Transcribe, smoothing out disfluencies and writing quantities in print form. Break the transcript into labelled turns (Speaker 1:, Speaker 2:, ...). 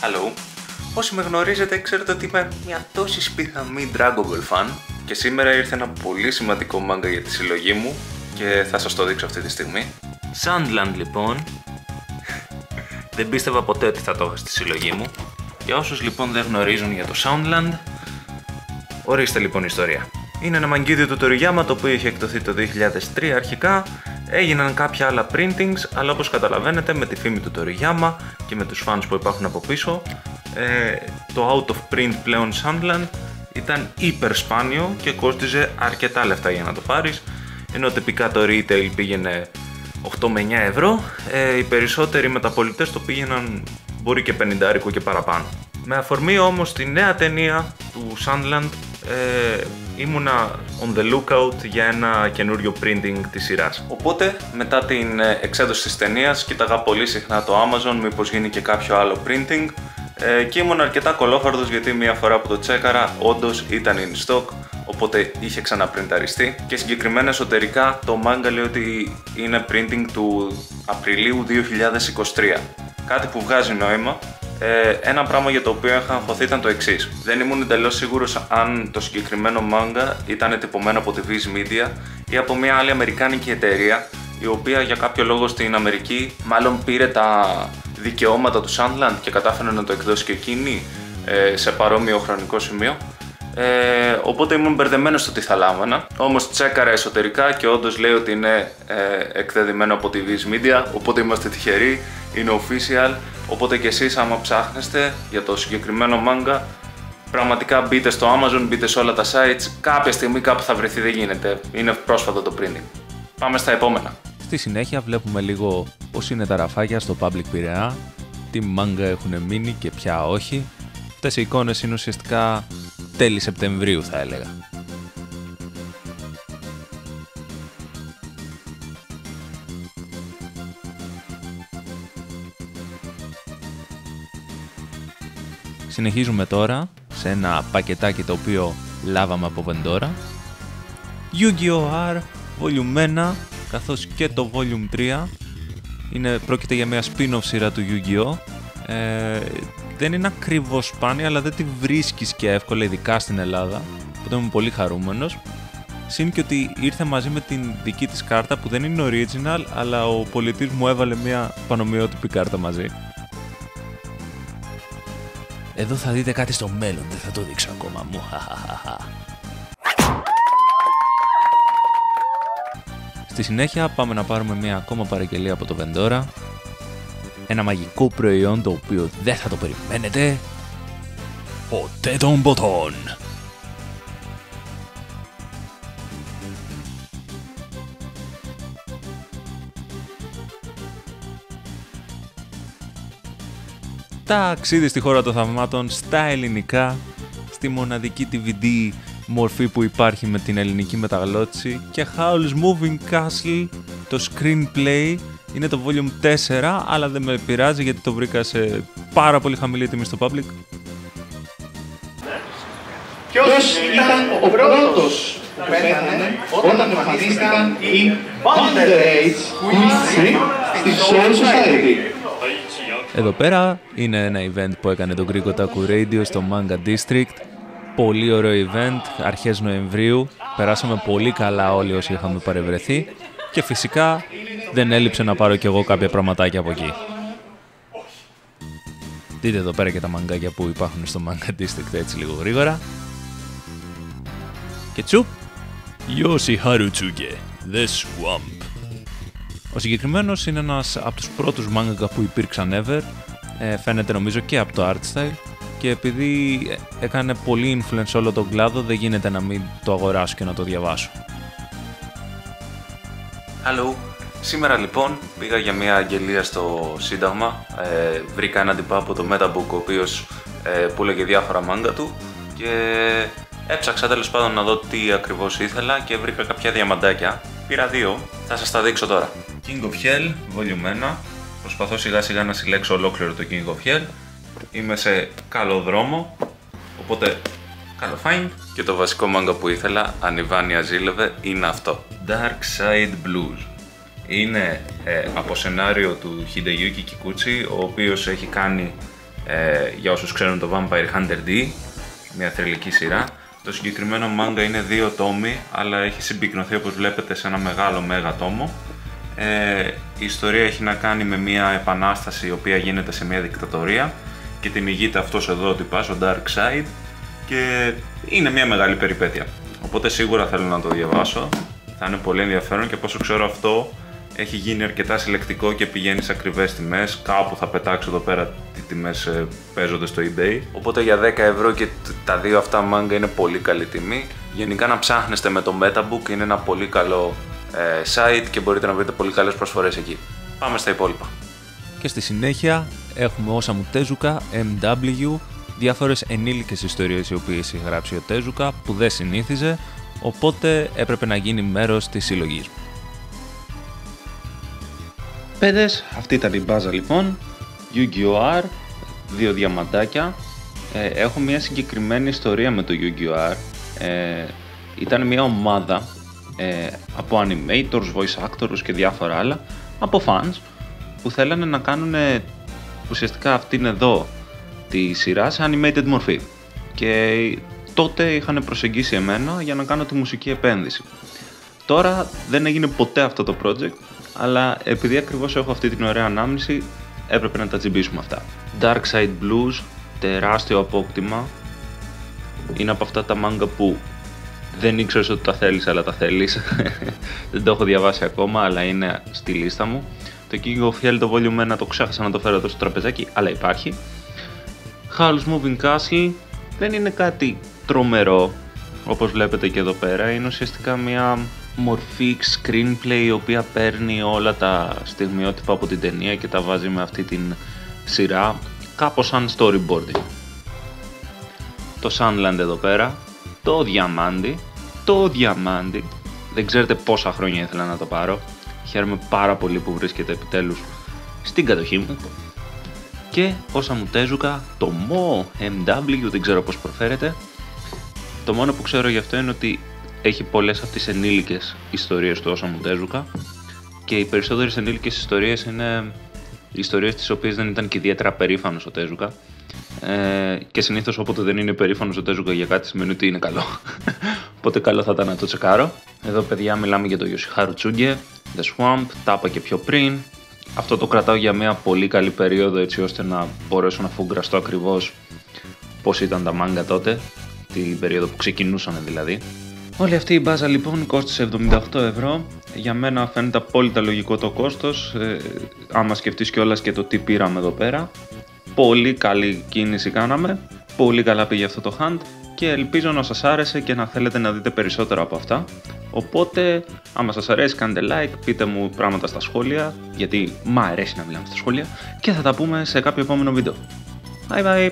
Speaker 1: Hello. Όσοι με γνωρίζετε, ξέρετε ότι είμαι μια τόση σπίθαμη Dragon Ball fan και σήμερα ήρθε ένα πολύ σημαντικό μάγκα για τη συλλογή μου και θα σας το δείξω αυτή τη στιγμή. Soundland λοιπόν. Δεν πίστευα ποτέ ότι θα το είχα στη συλλογή μου. Για όσους λοιπόν δεν γνωρίζουν για το Soundland, ορίστε λοιπόν η ιστορία. Είναι ένα μαγκίδιο του Toriyama το οποίο είχε εκδοθεί το 2003 αρχικά. Έγιναν κάποια άλλα printings, αλλά όπως καταλαβαίνετε με τη φήμη του Toriyama και με τους fans που υπάρχουν από πίσω, το out of print πλέον Soundland ήταν υπερспάνιο και κόστιζε αρκετά λεφτά για να το πάρεις, ενώ τυπικά το retail πήγαινε 8 με 9 ευρώ, οι περισσότεροι μεταπολιτές το πήγαιναν μπορεί και 50 και παραπάνω. Με αφορμή όμως τη νέα ταινία του Soundland, ήμουνα on the lookout για ένα καινούριο printing της σειράς. Οπότε μετά την εξέδωση της ταινίας κοίταγα πολύ συχνά το Amazon μήπως γίνει και κάποιο άλλο printing και ήμουν αρκετά κολόφαρδος γιατί μια φορά που το τσέκαρα όντως ήταν in stock, οπότε είχε ξαναπρινταριστεί και συγκεκριμένα εσωτερικά το manga λέει ότι είναι printing του Απριλίου 2023. Κάτι που βγάζει νόημα. Ένα πράγμα για το οποίο είχα αγχωθεί ήταν το εξής. Δεν ήμουν εντελώς σίγουρος αν το συγκεκριμένο μάγκα ήταν τυπωμένο από τη Viz Media ή από μια άλλη αμερικάνικη εταιρεία, η οποία για κάποιο λόγο στην Αμερική μάλλον πήρε τα δικαιώματα του Soundland και κατάφερε να το εκδώσει και εκείνη σε παρόμοιο χρονικό σημείο. Οπότε ήμουν μπερδεμένος στο τι θα λάμβανα. Όμως τσέκαρα εσωτερικά και όντως λέει ότι είναι εκδεδημένο από τη Viz Media, οπότε είμαστε τυχεροί, είναι official. Οπότε και εσείς άμα ψάχνεστε για το συγκεκριμένο manga, πραγματικά μπείτε στο Amazon, μπείτε σε όλα τα sites, κάποια στιγμή κάπου θα βρεθεί, δεν γίνεται, είναι πρόσφατο το printing. Πάμε στα επόμενα.
Speaker 2: Στη συνέχεια βλέπουμε λίγο πώς είναι τα ραφάκια στο Public Πειραιά, τι manga έχουν μείνει και ποια όχι. Αυτές οι εικόνες είναι ουσιαστικά τέλη Σεπτεμβρίου θα έλεγα. Συνεχίζουμε τώρα σε ένα πακετάκι το οποίο λάβαμε από Vendora. Yu-Gi-Oh! R Volume 1 καθώς και το Volume 3. Πρόκειται για μια spin-off σειρά του Yu-Gi-Oh! Δεν είναι ακριβώς σπάνια, αλλά δεν τη βρίσκεις και εύκολα, ειδικά στην Ελλάδα, οπότε είμαι πολύ χαρούμενος. Συν και ότι ήρθε μαζί με την δική της κάρτα που δεν είναι original, αλλά ο πολιτής μου έβαλε μια πανομοιότυπη κάρτα μαζί. Εδώ θα δείτε κάτι στο μέλλον, δεν θα το δείξω ακόμα μου. Στη συνέχεια πάμε να πάρουμε μια ακόμα παραγγελία από το Vendora. Ένα μαγικό προϊόν το οποίο δεν θα το περιμένετε. Ο Teton Boton. Ταξίδι στη χώρα των θαυμάτων, στα ελληνικά, στη μοναδική DVD μορφή που υπάρχει με την ελληνική μεταγλώτηση, και Howl's Moving Castle, το screenplay, είναι το volume 4, αλλά δεν με πειράζει γιατί το βρήκα σε πάρα πολύ χαμηλή τιμή στο public.
Speaker 3: Ποιος ήταν ο πρώτος που πέθανε όταν εμφανίστηκαν οι Underage Quiz στη Soul Society?
Speaker 2: Εδώ πέρα είναι ένα event που έκανε το Greek Otaku Radio στο Manga District. Πολύ ωραίο event, αρχές Νοεμβρίου. Περάσαμε πολύ καλά όλοι όσοι είχαμε παρευρεθεί. Και φυσικά δεν έλειψε να πάρω κι εγώ κάποια πραγματάκια από εκεί. Δείτε εδώ πέρα και τα μαγκάκια που υπάρχουν στο Manga District έτσι λίγο γρήγορα. Και τσουπ! Yoshiharu Tsuge, The Swamp. Ο συγκεκριμένος είναι ένας από τους πρώτους manga που υπήρξαν ever. Φαίνεται νομίζω και από το art style. Και επειδή έκανε πολύ influence όλο τον κλάδο, δεν γίνεται να μην το αγοράσω και να το διαβάσω.
Speaker 1: Hello. Σήμερα λοιπόν πήγα για μια αγγελία στο Σύνταγμα. Βρήκα έναν τυπά από το Metabook ο οποίος πούλεγε διάφορα manga του και έψαξα τέλος πάντων να δω τι ακριβώς ήθελα και βρήκα κάποια διαμαντάκια. Πήρα δύο, θα σας τα δείξω τώρα. King of Hell, Volume 1. Προσπαθώ σιγά σιγά να συλλέξω ολόκληρο το King of Hell. Είμαι σε καλό δρόμο, οπότε καλό find. Και το βασικό μάγκα που ήθελα, αν η Βάνια ζήλευε, είναι αυτό. Dark Side Blues. Είναι από σενάριο του Hideyuki Kikuchi, ο οποίος έχει κάνει
Speaker 2: για όσους ξέρουν το Vampire Hunter D, μια θρυλική σειρά. Το συγκεκριμένο μάγκα είναι 2 τόμοι, αλλά έχει συμπυκνωθεί όπως βλέπετε σε ένα μεγάλο μέγα τόμο. Η ιστορία έχει να κάνει με μια επανάσταση η οποία γίνεται σε μια δικτατορία και την ηγείται αυτός εδώ ο τυπάς, ο Darkseid, και είναι μια μεγάλη περιπέτεια. Οπότε σίγουρα θέλω να το διαβάσω, θα είναι πολύ ενδιαφέρον, και πόσο ξέρω αυτό έχει γίνει αρκετά συλλεκτικό και πηγαίνει σε ακριβές τιμές. Κάπου θα πετάξω εδώ πέρα τι τιμές παίζονται στο eBay. Οπότε για 10 ευρώ και τα 2 αυτά μάγκα είναι πολύ καλή τιμή. Γενικά να ψάχνεστε με το Metabook, είναι ένα πολύ καλό site και μπορείτε να βρείτε πολύ καλές προσφορές εκεί. Πάμε στα υπόλοιπα.
Speaker 1: Και στη συνέχεια έχουμε Osamu Tezuka, MW, διάφορες ενήλικες ιστορίες οι οποίες έχει γράψει ο Tezuka που δεν συνήθιζε, οπότε έπρεπε να γίνει μέρος της συλλογής.
Speaker 2: Παιδες, αυτή ήταν η μπάζα λοιπόν, Yu-Gi-Oh! R, 2 διαμαντάκια. Έχω μια συγκεκριμένη ιστορία με το Yu-Gi-Oh! R. Ήταν μια ομάδα από animators, voice actors και διάφορα άλλα, από fans που θέλανε να κάνουν ουσιαστικά αυτήν εδώ τη σειρά σε animated μορφή, και τότε είχαν προσεγγίσει εμένα για να κάνω τη μουσική επένδυση. Τώρα δεν έγινε ποτέ αυτό το project, αλλά επειδή ακριβώς έχω αυτή την ωραία ανάμνηση έπρεπε να τα τσιμπήσουμε αυτά. Darkseid Blues, τεράστιο απόκτημα, είναι από αυτά τα μάγκα που δεν ήξερες ότι τα θέλεις, αλλά τα θέλεις. Δεν το έχω διαβάσει ακόμα, αλλά είναι στη λίστα μου. Το King of Hell το Volume 1 το ξέχασα να το φέρω εδώ στο τραπεζάκι, αλλά υπάρχει. Howl's Moving Castle δεν είναι κάτι τρομερό, όπως βλέπετε και εδώ πέρα. Είναι ουσιαστικά μια μορφή screenplay η οποία παίρνει όλα τα στιγμιότυπα από την ταινία και τα βάζει με αυτή την σειρά, κάπως σαν storyboarding. Το Sunland εδώ πέρα, το διαμάντι, δεν ξέρετε πόσα χρόνια ήθελα να το πάρω. Χαίρομαι πάρα πολύ που βρίσκεται επιτέλους στην κατοχή μου. Και Osamu Tezuka, το MW, δεν ξέρω πώς προφέρεται. Το μόνο που ξέρω γι' αυτό είναι ότι έχει πολλές από τις ενήλικες ιστορίες του Osamu Tezuka, και οι περισσότερες ενήλικες ιστορίες είναι ιστορίες τις οποίες δεν ήταν και ιδιαίτερα περήφανος ο Tezuka. Και συνήθως όποτε δεν είναι περήφανος ο Tezuka για κάτι σημαίνει ότι είναι καλό. Οπότε καλό θα ήταν να το τσεκάρω. Εδώ παιδιά μιλάμε για το Yoshiharu Tsuge, The Swamp, τα είπα και πιο πριν. Αυτό το κρατάω για μια πολύ καλή περίοδο, έτσι ώστε να μπορέσω να φουγκραστώ ακριβώς πώς ήταν τα μάγκα τότε, την περίοδο που ξεκινούσαν δηλαδή. Όλη αυτή η μπάζα λοιπόν κόστησε 78 ευρώ. Για μένα φαίνεται απόλυτα λογικό το κόστος, άμα σκεφτείς κιόλας και το τι πήραμε εδώ πέρα. Πολύ καλή κίνηση κάναμε, πολύ καλά πήγε αυτό το hunt και ελπίζω να σας άρεσε και να θέλετε να δείτε περισσότερα από αυτά. Οπότε, άμα σας αρέσει κάντε like, πείτε μου πράγματα στα σχόλια, γιατί μ' αρέσει να μιλάμε στα σχόλια, και θα τα πούμε σε κάποιο επόμενο βίντεο. Bye bye!